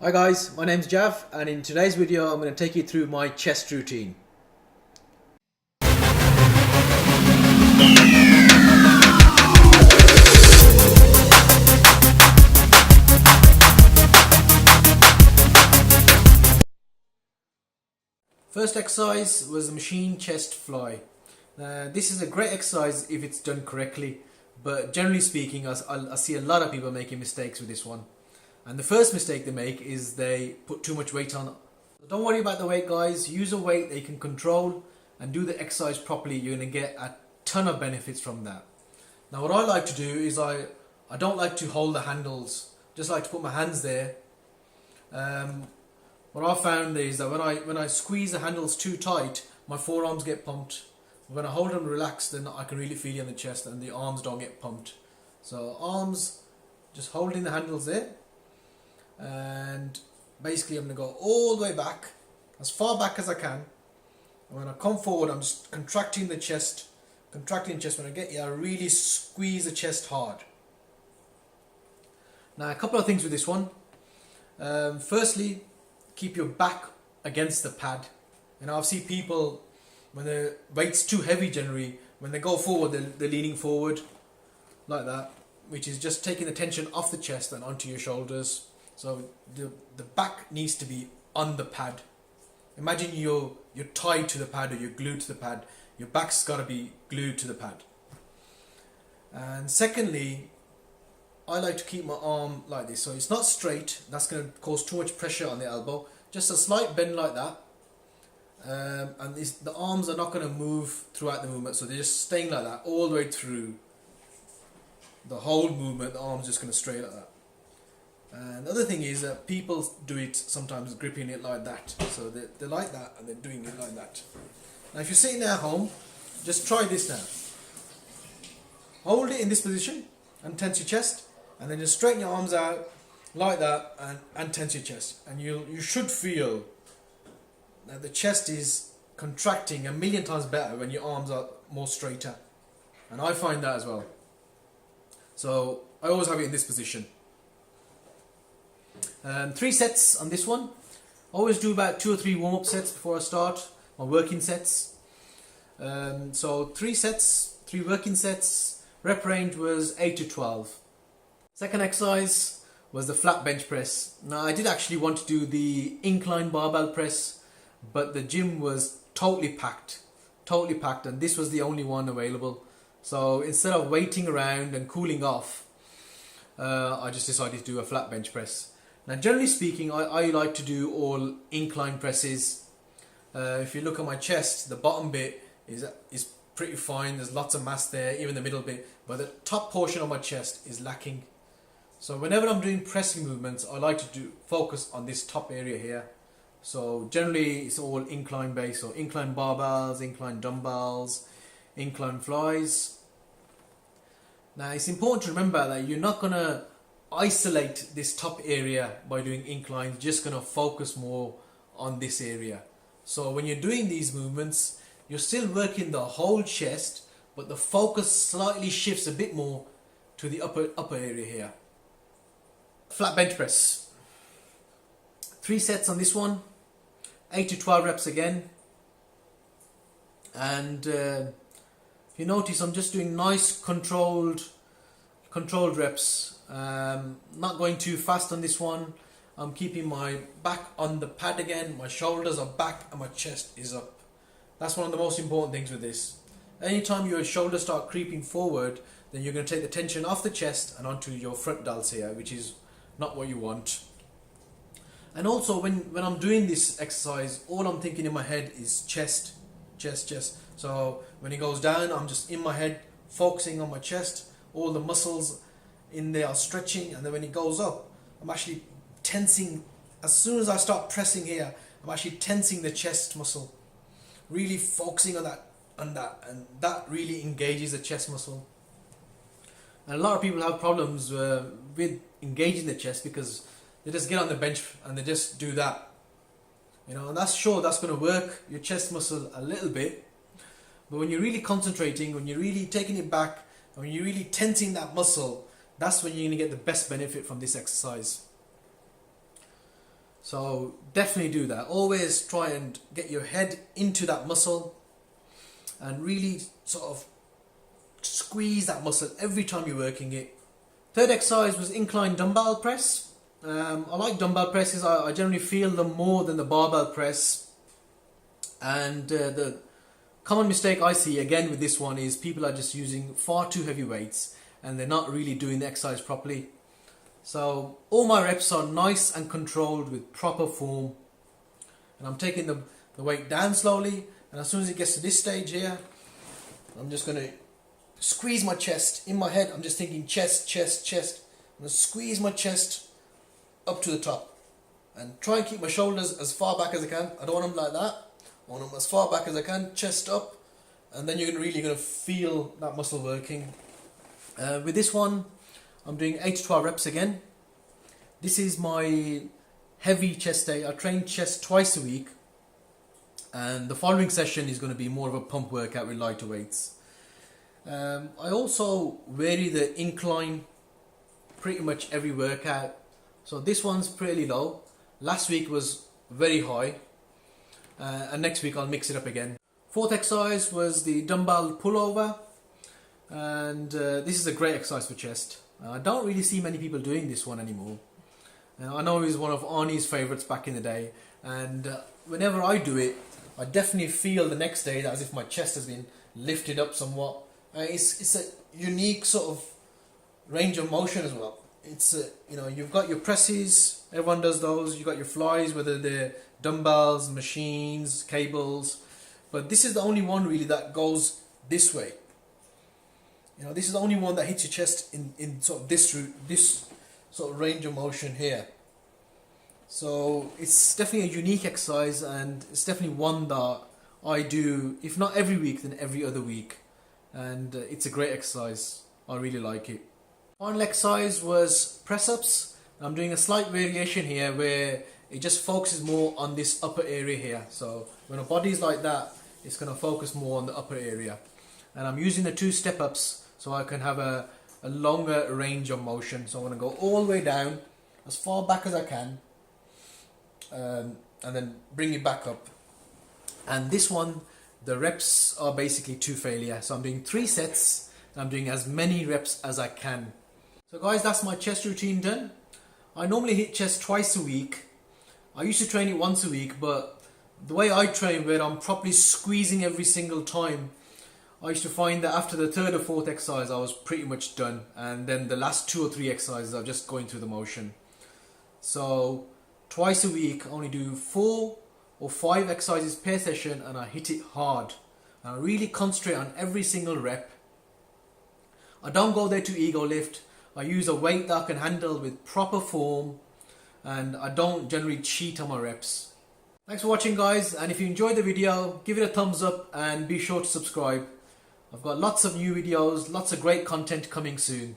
Hi guys, my name's Jav, and in today's video I'm going to take you through my chest routine. First exercise was the machine chest fly. This is a great exercise if it's done correctly, but generally speaking I see a lot of people making mistakes with this one. And the first mistake they make is they put too much weight on. Don't worry about the weight, guys. Use a weight that you can control and do the exercise properly. You're going to get a ton of benefits from that. Now what I like to do is I don't like to hold the handles. Just like to put my hands there. What I found is that when I squeeze the handles too tight, my forearms get pumped. When I hold them relaxed, then I can really feel it in the chest and the arms don't get pumped. So arms, just holding the handles there. And basically I'm going to go all the way back, as far back as I can. And when I come forward, I'm just contracting the chest. When I get here, I really squeeze the chest hard. Now a couple of things with this one. Firstly, keep your back against the pad. And I've seen people, when the weight's too heavy generally, when they go forward, they're leaning forward like that, which is just taking the tension off the chest and onto your shoulders. So the back needs to be on the pad. Imagine you're tied to the pad or you're glued to the pad. Your back's got to be glued to the pad. And secondly, I like to keep my arm like this. So it's not straight. That's going to cause too much pressure on the elbow. Just a slight bend like that. And the arms are not going to move throughout the movement. So they're just staying like that all the way through the whole movement. The arm's just going to stray like that. And the other thing is that people do it sometimes gripping it like that. So they like that and they're doing it like that. Now if you're sitting at home, just try this now. Hold it in this position and tense your chest, and then just straighten your arms out like that and tense your chest. And you should feel that the chest is contracting 1,000,000 times better when your arms are more straighter. And I find that as well. So I always have it in this position. 3 sets on this one. Always do about 2 or 3 warm-up sets before I start my working sets. So 3 sets, 3 working sets. Rep range was 8 to 12. Second exercise was the flat bench press. Now I did actually want to do the incline barbell press, but the gym was totally packed, and this was the only one available. So instead of waiting around and cooling off, I just decided to do a flat bench press. Now generally speaking, I like to do all incline presses. If you look at my chest, the bottom bit is pretty fine. There's lots of mass there, even the middle bit, but the top portion of my chest is lacking. So whenever I'm doing pressing movements, I like to focus on this top area here. So generally it's all incline based, so incline barbells, incline dumbbells, incline flies. Now it's important to remember that you're not going to isolate this top area by doing inclines, just going to focus more on this area. So when you're doing these movements, you're still working the whole chest, but the focus slightly shifts a bit more to the upper area here. Flat bench press. 3 sets on this one, 8 to 12 reps again. And if you notice, I'm just doing nice controlled reps. Not going too fast on this one. I'm keeping my back on the pad again, my shoulders are back and my chest is up. That's one of the most important things with this. Anytime your shoulders start creeping forward, then you're going to take the tension off the chest and onto your front delts here, which is not what you want. And also when I'm doing this exercise, all I'm thinking in my head is chest. So when it goes down, I'm just in my head focusing on my chest. All the muscles in there are stretching, and then when it goes up, I'm actually tensing. As soon as I start pressing here, I'm actually tensing the chest muscle, really focusing on that, and that really engages the chest muscle. And a lot of people have problems with engaging the chest because they just get on the bench and they just do that, and that's sure that's going to work your chest muscle a little bit, but when you're really concentrating, when you're really taking it back, and when you're really tensing that muscle, that's when you're going to get the best benefit from this exercise. So definitely do that. Always try and get your head into that muscle and really sort of squeeze that muscle every time you're working it. Third exercise was incline dumbbell press. I like dumbbell presses. I generally feel them more than the barbell press. And the common mistake I see again with this one is people are just using far too heavy weights and they're not really doing the exercise properly. So all my reps are nice and controlled with proper form, and I'm taking the weight down slowly, and as soon as it gets to this stage here, I'm just going to squeeze my chest. In my head I'm just thinking chest, chest, chest. I'm going to squeeze my chest up to the top and try and keep my shoulders as far back as I can. I don't want them like that. I want them as far back as I can, chest up, and then you're really going to feel that muscle working. With this one I'm doing 8 to 12 reps again. This is my heavy chest day. I train chest twice a week, and the following session is going to be more of a pump workout with lighter weights. I also vary the incline pretty much every workout. So this one's pretty low. Last week was very high, and next week I'll mix it up again. Fourth exercise was the dumbbell pullover, and this is a great exercise for chest. I don't really see many people doing this one anymore. I know it was one of Arnie's favourites back in the day, and whenever I do it, I definitely feel the next day that as if my chest has been lifted up somewhat. It's a unique sort of range of motion as well. It's you've got your presses, everyone does those. You've got your flies, whether they're dumbbells, machines, cables, but this is the only one really that goes this way. This is the only one that hits your chest in sort of this route, this sort of range of motion here. So it's definitely a unique exercise, and it's definitely one that I do, if not every week, then every other week. And it's a great exercise. I really like it. Final exercise was press-ups. I'm doing a slight variation here where it just focuses more on this upper area here. So when a body's like that, it's going to focus more on the upper area. And I'm using the 2 step-ups so I can have a longer range of motion. So I'm going to go all the way down as far back as I can, and then bring it back up. And this one, the reps are basically to failure. So I'm doing 3 sets, and I'm doing as many reps as I can. So guys, that's my chest routine done. I normally hit chest twice a week. I used to train it once a week, but the way I train, where I'm properly squeezing every single time, I used to find that after the 3rd or 4th exercise I was pretty much done, and then the last 2 or 3 exercises I'm just going through the motion. So twice a week I only do 4 or 5 exercises per session, and I hit it hard. And I really concentrate on every single rep. I don't go there to ego lift. I use a weight that I can handle with proper form, and I don't generally cheat on my reps. Thanks for watching guys, and if you enjoyed the video, give it a thumbs up and be sure to subscribe. I've got lots of new videos, lots of great content coming soon.